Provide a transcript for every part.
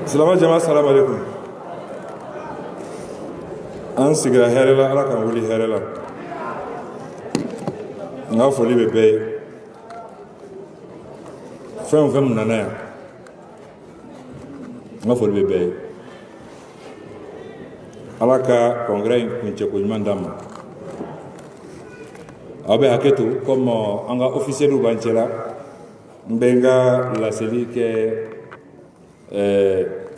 Silama jama salam alaikum. An sigira hɛrɛ la Ala k'an wuli hɛrɛ la. N ka foli bɛ bɛɛ ye. Fɛn o fɛn min nana yan, n ka foli bɛ bɛɛ ye. Ala ka congrès in kuncɛ ko ɲuman d'an ma. Aw bɛ hakɛ to comme an ka officiels b'an cɛla, n bɛ n ka laseli kɛ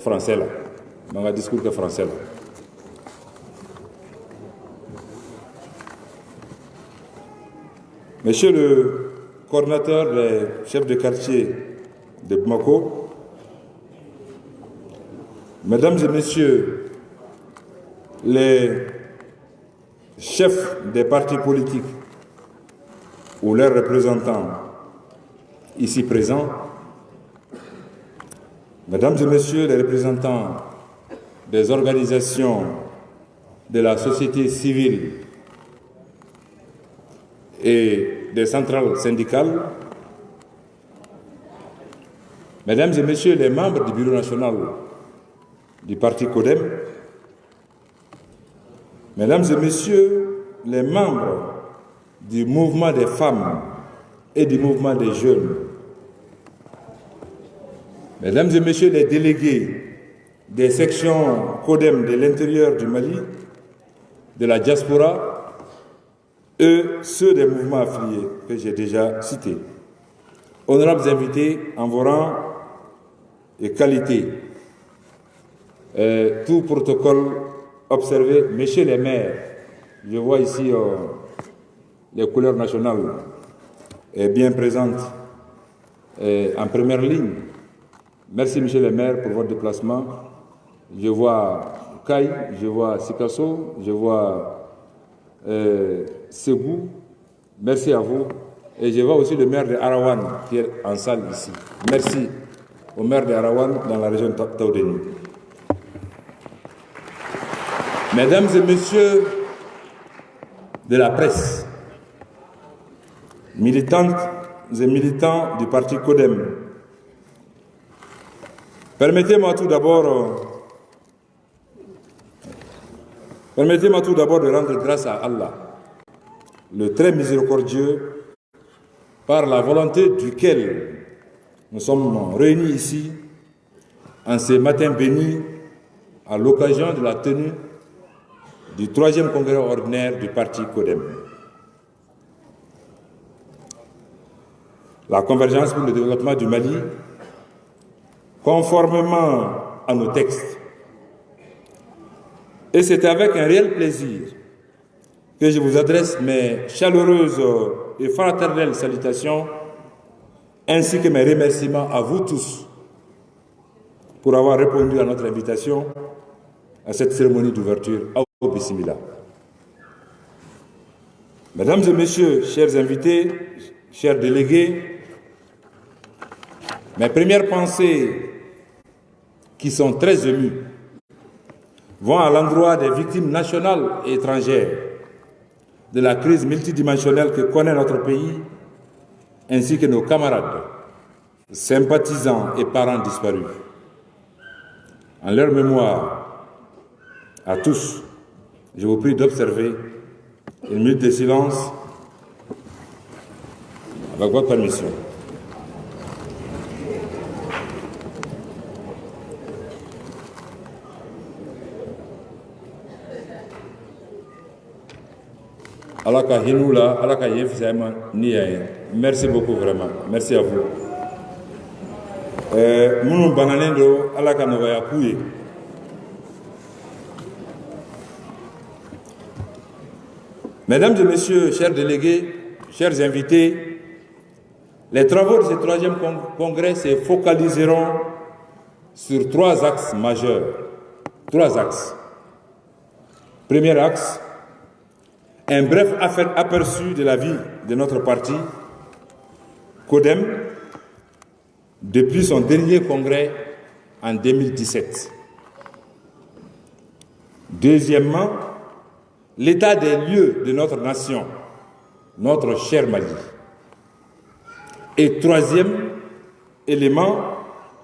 français la, n bɛ n ka discours kɛ français la. Monsieur le coordinateur des chefs de quartier de Bamako, Mesdames et Messieurs les chefs des partis politiques ou leurs représentants ici présents, Mesdames et Messieurs les représentants des organisations de la société civile et des centrales syndicales, Mesdames et Messieurs les membres du Bureau national du parti CODEM, Mesdames et Messieurs les membres du mouvement des femmes et du mouvement des jeunes, Mesdames et Messieurs les délégués des sections CODEM de l'intérieur du Mali, de la diaspora, et ceux des mouvements affiliés que j'ai déjà cités. Honorables invités en vos rangs et qualités, tout protocole observé, messieurs les maires, je vois ici les couleurs nationales bien présentes en première ligne. Merci monsieur les maires pour votre déplacement. Je vois Kai, je vois Sikasso, je vois Sebou, merci à vous. Et je vois aussi le maire de Arawan qui est en salle ici. Merci au maire de Arawan dans la région de Taoudeni. Mesdames et messieurs de la presse, militantes et militants du parti CODEM, permettez-moi tout d'abord de rendre grâce à Allah, le très miséricordieux, par la volonté duquel nous sommes réunis ici en ce matin béni à l'occasion de la tenue du 3e congrès ordinaire du parti CODEM. La Convergence pour le développement du Mali, conformément à nos textes. Et c'est avec un réel plaisir que je vous adresse mes chaleureuses et fraternelles salutations, ainsi que mes remerciements à vous tous pour avoir répondu à notre invitation à cette cérémonie d'ouverture. Bismillah. Mesdames et messieurs, chers invités, chers délégués, mes premières pensées, qui sont très émues, vont à l'endroit des victimes nationales et étrangères de la crise multidimensionnelle que connaît notre pays, ainsi que nos camarades, sympathisants et parents disparus. En leur mémoire, à tous, je vous prie d'observer une minute de silence avec votre permission. Merci beaucoup vraiment. Merci à vous. Mesdames et messieurs, chers délégués, chers invités, les travaux de ce 3e congrès se focaliseront sur 3 axes majeurs. 3 axes. Premier axe, un bref aperçu de la vie de notre parti, CODEM, depuis son dernier congrès en 2017. Deuxièmement, l'état des lieux de notre nation, notre cher Mali. Et troisième élément,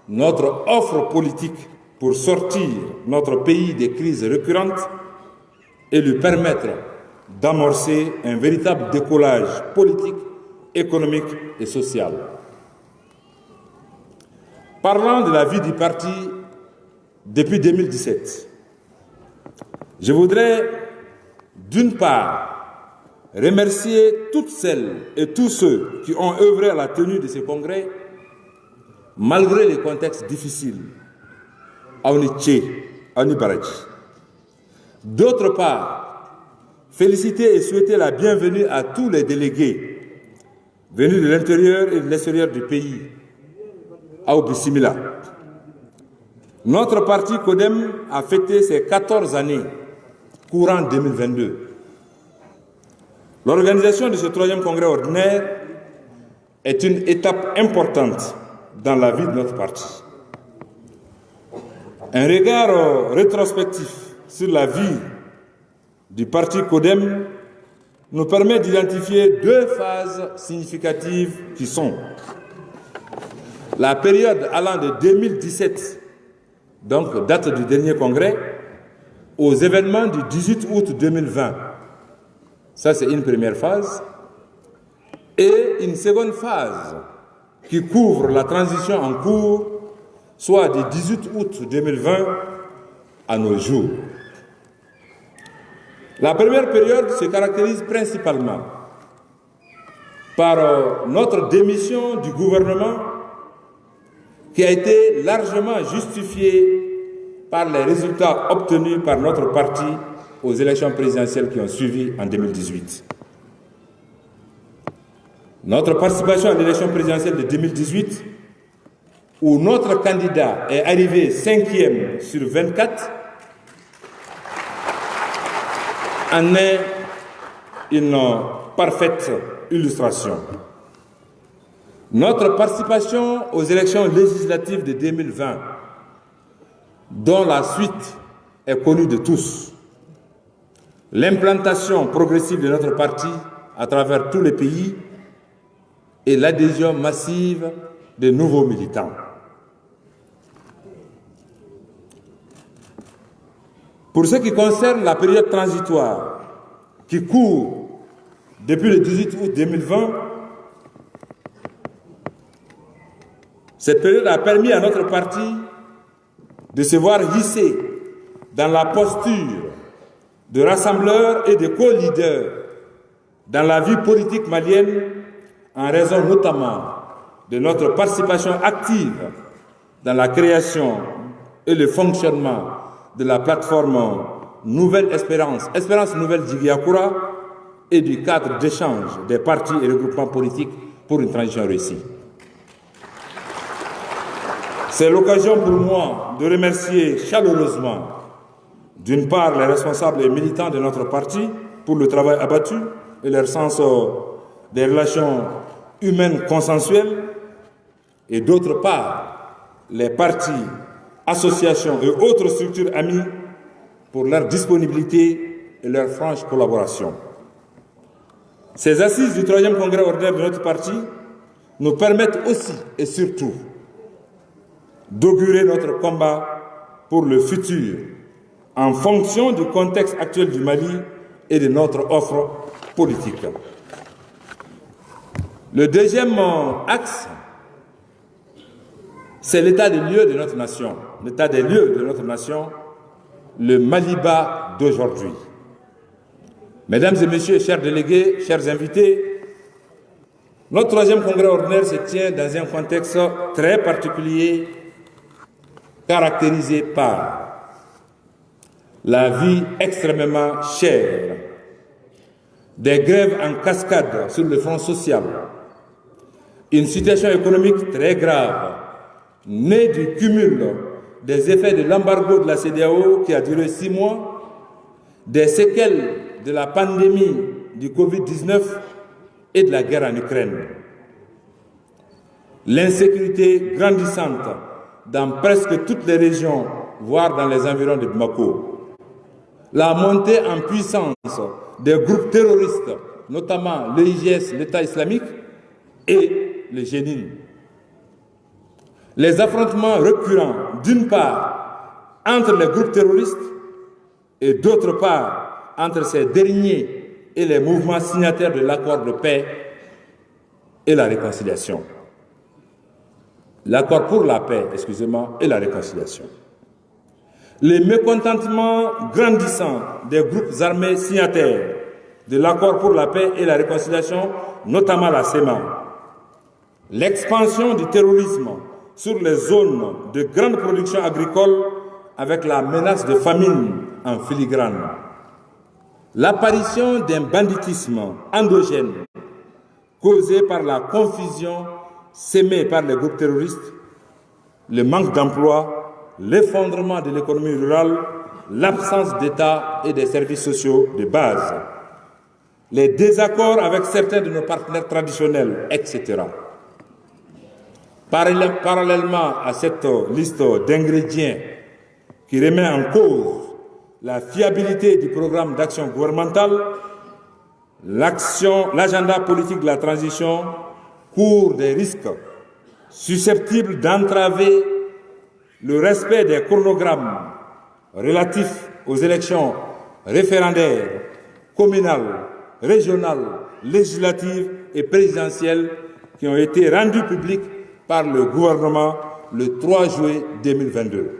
notre offre politique pour sortir notre pays des crises récurrentes et lui permettre d'amorcer un véritable décollage politique, économique et social. Parlant de la vie du parti depuis 2017, je voudrais d'une part remercier toutes celles et tous ceux qui ont œuvré à la tenue de ce congrès malgré les contextes difficiles. D'autre part, féliciter et souhaiter la bienvenue à tous les délégués venus de l'intérieur et de l'extérieur du pays. Notre parti CODEM a fêté ses 14 années courant 2022. L'organisation de ce 3e congrès ordinaire est une étape importante dans la vie de notre parti. Un regard rétrospectif sur la vie du parti CODEM nous permet d'identifier 2 phases significatives qui sont la période allant de 2017, donc date du dernier congrès, aux événements du 18 août 2020. Ça, c'est une première phase. Et une seconde phase qui couvre la transition en cours, soit du 18 août 2020 à nos jours. La première période se caractérise principalement par notre démission du gouvernement qui a été largement justifiée par les résultats obtenus par notre parti aux élections présidentielles qui ont suivi en 2018. Notre participation à l'élection présidentielle de 2018, où notre candidat est arrivé 5e sur 24, en est une parfaite illustration. Notre participation aux élections législatives de 2020, dont la suite est connue de tous, l'implantation progressive de notre parti à travers tous les pays et l'adhésion massive de nouveaux militants. Pour ce qui concerne la période transitoire qui court depuis le 18 août 2020, cette période a permis à notre parti de se voir hissé dans la posture de rassembleur et de co-leader dans la vie politique malienne en raison notamment de notre participation active dans la création et le fonctionnement de la plateforme Nouvelle Espérance, Espérance Nouvelle Djigui-Yakura et du cadre d'échange des partis et regroupements politiques pour une transition réussie. C'est l'occasion pour moi de remercier chaleureusement d'une part les responsables et militants de notre parti pour le travail abattu et leur sens des relations humaines consensuelles et d'autre part les partis, associations et autres structures amies pour leur disponibilité et leur franche collaboration. Ces assises du 3e congrès ordinaire de notre parti nous permettent aussi et surtout d'augurer notre combat pour le futur en fonction du contexte actuel du Mali et de notre offre politique. Le deuxième axe, c'est l'état des lieux de notre nation. L'état des lieux de notre nation, le Maliba d'aujourd'hui. Mesdames et messieurs, chers délégués, chers invités, notre 3e congrès ordinaire se tient dans un contexte très particulier, caractérisé par la vie extrêmement chère, des grèves en cascade sur le front social, une situation économique très grave, née du cumul des effets de l'embargo de la CEDEAO qui a duré 6 mois, des séquelles de la pandémie du Covid-19 et de la guerre en Ukraine. L'insécurité grandissante dans presque toutes les régions, voire dans les environs de Bamako. La montée en puissance des groupes terroristes, notamment l'EIGS, l'État islamique, et le Jénine. Les affrontements récurrents, d'une part, entre les groupes terroristes et d'autre part entre ces derniers et les mouvements signataires de l'accord de paix et la réconciliation. L'accord pour la paix, excusez-moi, et la réconciliation. Les mécontentements grandissants des groupes armés signataires de l'accord pour la paix et la réconciliation, notamment la CEMA. L'expansion du terrorisme sur les zones de grande production agricole avec la menace de famine en filigrane. L'apparition d'un banditisme endogène causé par la confusion sémée par les groupes terroristes, le manque d'emploi, l'effondrement de l'économie rurale, l'absence d'État et des services sociaux de base, les désaccords avec certains de nos partenaires traditionnels, etc. Parallèlement à cette liste d'ingrédients qui remet en cause la fiabilité du programme d'action gouvernementale, l'agenda politique de la transition court des risques susceptibles d'entraver le respect des chronogrammes relatifs aux élections référendaires, communales, régionales, législatives et présidentielles qui ont été rendues publiques par le gouvernement le 3 juillet 2022.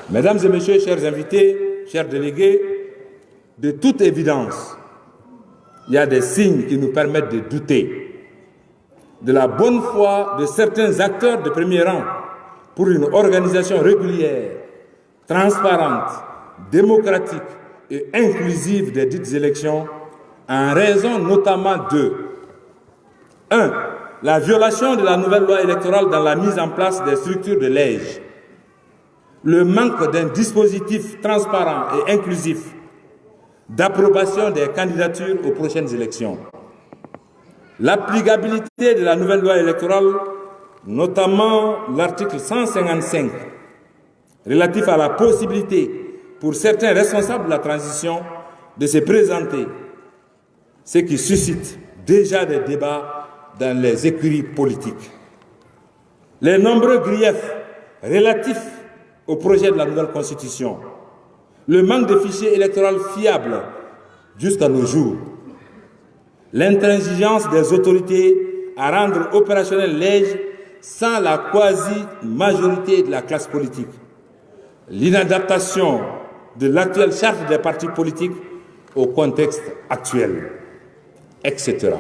Mesdames et messieurs, chers invités, chers délégués, de toute évidence, il y a des signes qui nous permettent de douter de la bonne foi de certains acteurs de premier rang pour une organisation régulière, transparente, démocratique et inclusive des dites élections, en raison notamment de 1. La violation de la nouvelle loi électorale dans la mise en place des structures de l'EJ. Le manque d'un dispositif transparent et inclusif d'approbation des candidatures aux prochaines élections. L'applicabilité de la nouvelle loi électorale, notamment l'article 155, relatif à la possibilité pour certains responsables de la transition de se présenter, ce qui suscite déjà des débats dans les écuries politiques. Les nombreux griefs relatifs au projet de la nouvelle Constitution, le manque de fichiers électoraux fiables jusqu'à nos jours, l'intransigeance des autorités à rendre opérationnel l'EJ sans la quasi-majorité de la classe politique, l'inadaptation de l'actuelle charte des partis politiques au contexte actuel, etc.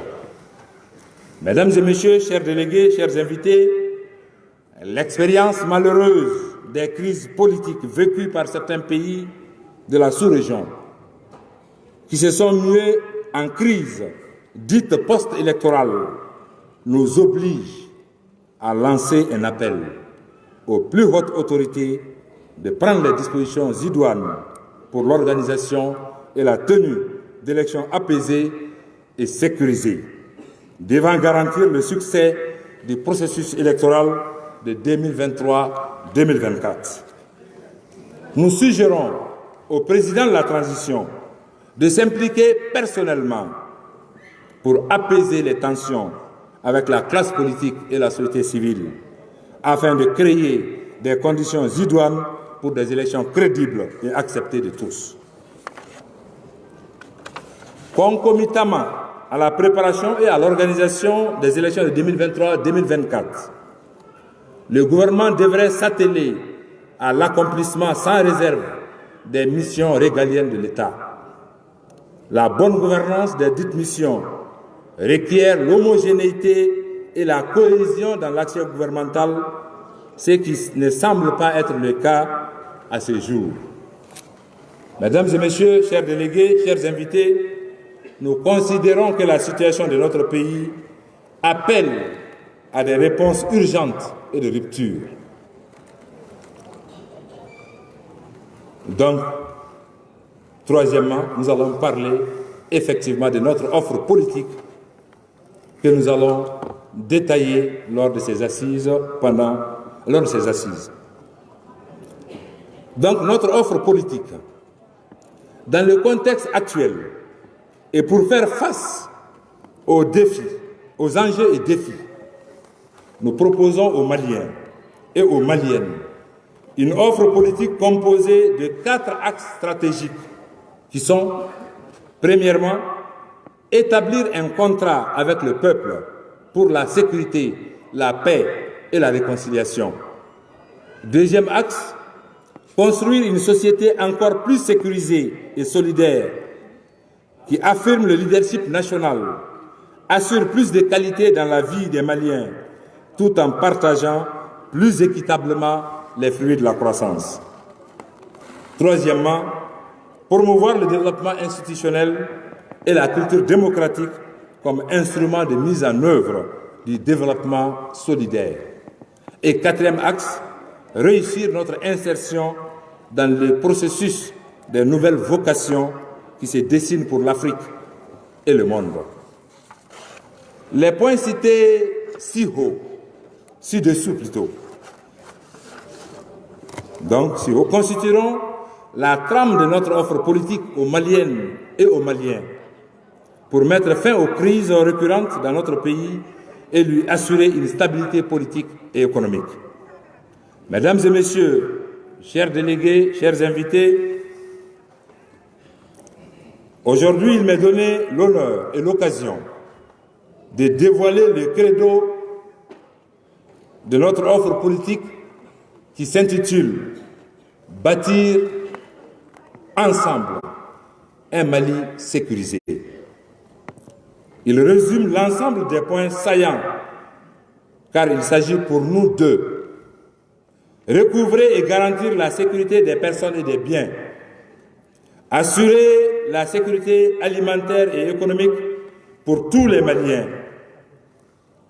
Mesdames et messieurs, chers délégués, chers invités, l'expérience malheureuse des crises politiques vécues par certains pays de la sous-région, qui se sont mués en crise dite post-électorale, nous oblige à lancer un appel aux plus hautes autorités de prendre les dispositions idoines pour l'organisation et la tenue d'élections apaisées et sécurisées, devant garantir le succès du processus électoral de 2023-2024. Nous suggérons au président de la transition de s'impliquer personnellement pour apaiser les tensions avec la classe politique et la société civile, afin de créer des conditions idoines pour des élections crédibles et acceptées de tous. Concomitamment à la préparation et à l'organisation des élections de 2023-2024, le gouvernement devrait s'atteler à l'accomplissement sans réserve des missions régaliennes de l'État. La bonne gouvernance des dites missions requiert l'homogénéité et la cohésion dans l'action gouvernementale, ce qui ne semble pas être le cas à ce jour. Mesdames et messieurs, chers délégués, chers invités, nous considérons que la situation de notre pays appelle à des réponses urgentes et de rupture. Donc, troisièmement, nous allons parler effectivement de notre offre politique que nous allons détailler lors de ces assises, Donc, notre offre politique, dans le contexte actuel, et pour faire face aux défis, aux enjeux et défis, nous proposons aux Maliens et aux Maliennes Une offre politique composée de 4 axes stratégiques qui sont, premièrement, établir un contrat avec le peuple pour la sécurité, la paix et la réconciliation. Deuxième axe, construire une société encore plus sécurisée et solidaire qui affirme le leadership national, assure plus de qualité dans la vie des Maliens, tout en partageant plus équitablement les fruits de la croissance. Troisièmement, promouvoir le développement institutionnel et la culture démocratique comme instrument de mise en œuvre du développement solidaire. Et quatrième axe, réussir notre insertion dans le processus des nouvelles vocations qui se dessinent pour l'Afrique et le monde. Les points cités ci-dessous plutôt, donc ci-haut, constitueront la trame de notre offre politique aux Maliennes et aux Maliens pour mettre fin aux crises récurrentes dans notre pays et lui assurer une stabilité politique et économique. Mesdames et messieurs, chers délégués, chers invités, aujourd'hui, il m'est donné l'honneur et l'occasion de dévoiler le credo de notre offre politique qui s'intitule « Bâtir ensemble un Mali sécurisé ». Il résume l'ensemble des points saillants, car il s'agit pour nous de recouvrer et garantir la sécurité des personnes et des biens, assurer la sécurité alimentaire et économique pour tous les Maliens,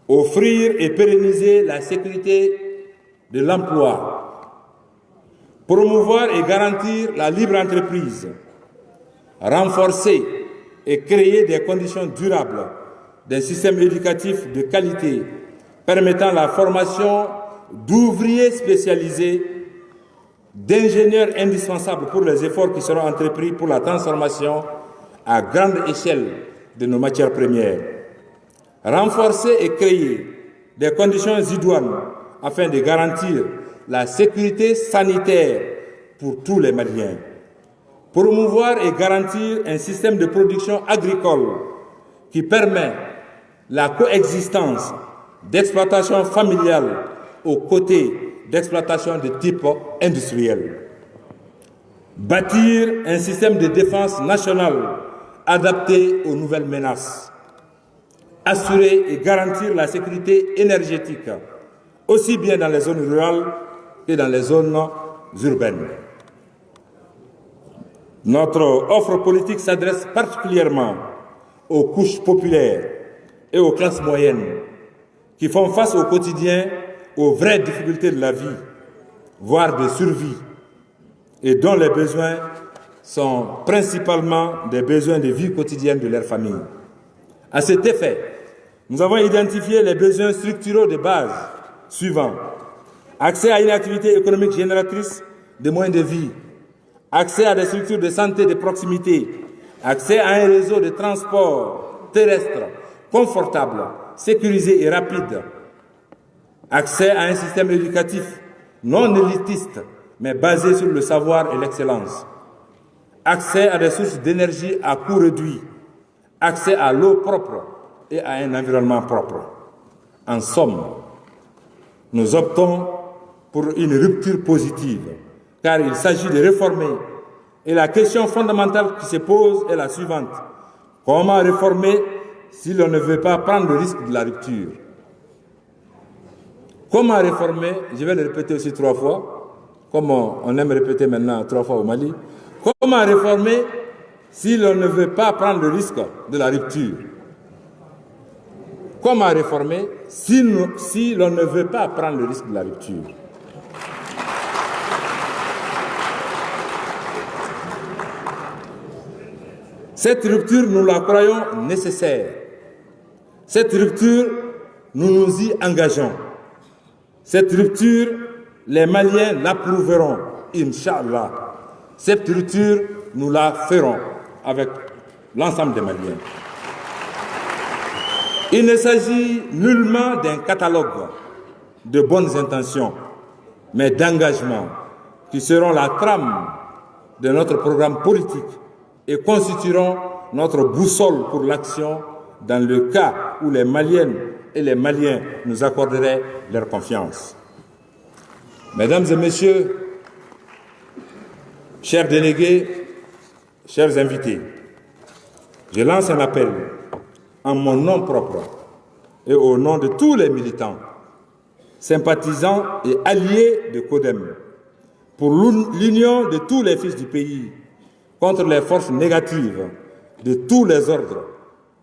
offrir et pérenniser la sécurité de l'emploi, promouvoir et garantir la libre entreprise, renforcer et créer des conditions durables d'un système éducatif de qualité permettant la formation d'ouvriers spécialisés, d'ingénieurs indispensables pour les efforts qui seront entrepris pour la transformation à grande échelle de nos matières premières. Renforcer et créer des conditions idoines afin de garantir la sécurité sanitaire pour tous les Maliens. Promouvoir et garantir un système de production agricole qui permet la coexistence d'exploitation familiale aux côtés d'exploitation de type industriel. Bâtir un système de défense nationale adapté aux nouvelles menaces. Assurer et garantir la sécurité énergétique, aussi bien dans les zones rurales que dans les zones urbaines. Notre offre politique s'adresse particulièrement aux couches populaires et aux classes moyennes qui font face au quotidien aux vraies difficultés de la vie, voire de survie, et dont les besoins sont principalement des besoins de vie quotidienne de leur famille. À cet effet, nous avons identifié les besoins structuraux de base suivants. Accès à une activité économique génératrice de moyens de vie, accès à des structures de santé de proximité, accès à un réseau de transport terrestre confortable, sécurisé et rapide, accès à un système éducatif non élitiste, mais basé sur le savoir et l'excellence, accès à des sources d'énergie à coût réduit, accès à l'eau propre et à un environnement propre. En somme, nous optons pour une rupture positive, car il s'agit de réformer. Et la question fondamentale qui se pose est la suivante. Comment réformer si l'on ne veut pas prendre le risque de la rupture? Comment réformer? Je vais le répéter aussi 3 fois, comme on aime répéter maintenant 3 fois au Mali. Comment réformer si l'on ne veut pas prendre le risque de la rupture? Comment réformer si l'on ne veut pas prendre le risque de la rupture? Cette rupture, nous la croyons nécessaire. Cette rupture, nous nous y engageons. Cette rupture, les Maliens l'approuveront, Inch'Allah. Cette rupture, nous la ferons avec l'ensemble des Maliens. Il ne s'agit nullement d'un catalogue de bonnes intentions, mais d'engagement qui seront la trame de notre programme politique et constitueront notre boussole pour l'action dans le cas où les Maliennes et les Maliens nous accorderaient leur confiance. Mesdames et messieurs, chers délégués, chers invités, je lance un appel en mon nom propre et au nom de tous les militants, sympathisants et alliés de CODEM, pour l'union de tous les fils du pays contre les forces négatives de tous les ordres,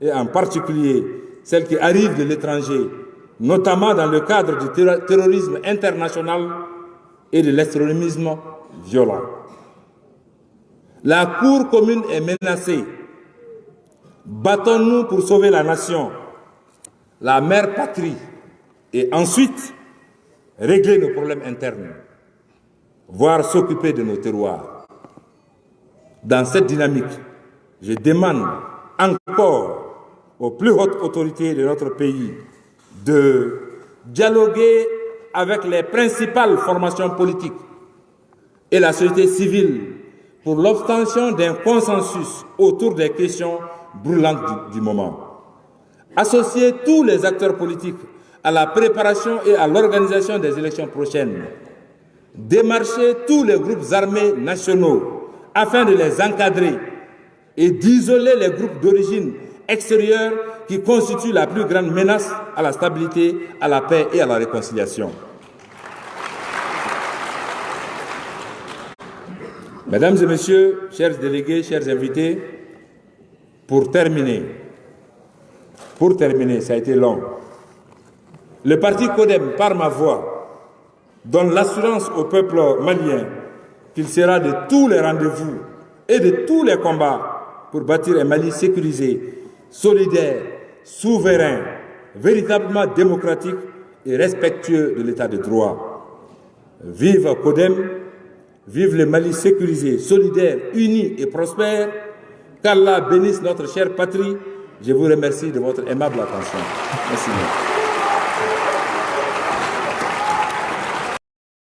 et en particulier celles qui arrivent de l'étranger, notamment dans le cadre du terrorisme international et de l'extrémisme violent. La cour commune est menacée. Battons-nous pour sauver la nation, la mère patrie, et ensuite régler nos problèmes internes, voire s'occuper de nos terroirs. Dans cette dynamique, je demande encore aux plus hautes autorités de notre pays de dialoguer avec les principales formations politiques et la société civile pour l'obtention d'un consensus autour des questions brûlantes du moment. Associer tous les acteurs politiques à la préparation et à l'organisation des élections prochaines. Démarcher tous les groupes armés nationaux afin de les encadrer et d'isoler les groupes d'origine extérieure qui constituent la plus grande menace à la stabilité, à la paix et à la réconciliation. Mesdames et messieurs, chers délégués, chers invités, pour terminer, ça a été long. Le parti CODEM, par ma voix, donne l'assurance au peuple malien qu'il sera de tous les rendez-vous et de tous les combats pour bâtir un Mali sécurisé, solidaire, souverain, véritablement démocratique et respectueux de l'état de droit. Vive CODEM, vive le Mali sécurisé, solidaire, uni et prospère. Qu'Allah bénisse notre chère patrie. Je vous remercie de votre aimable attention. Merci.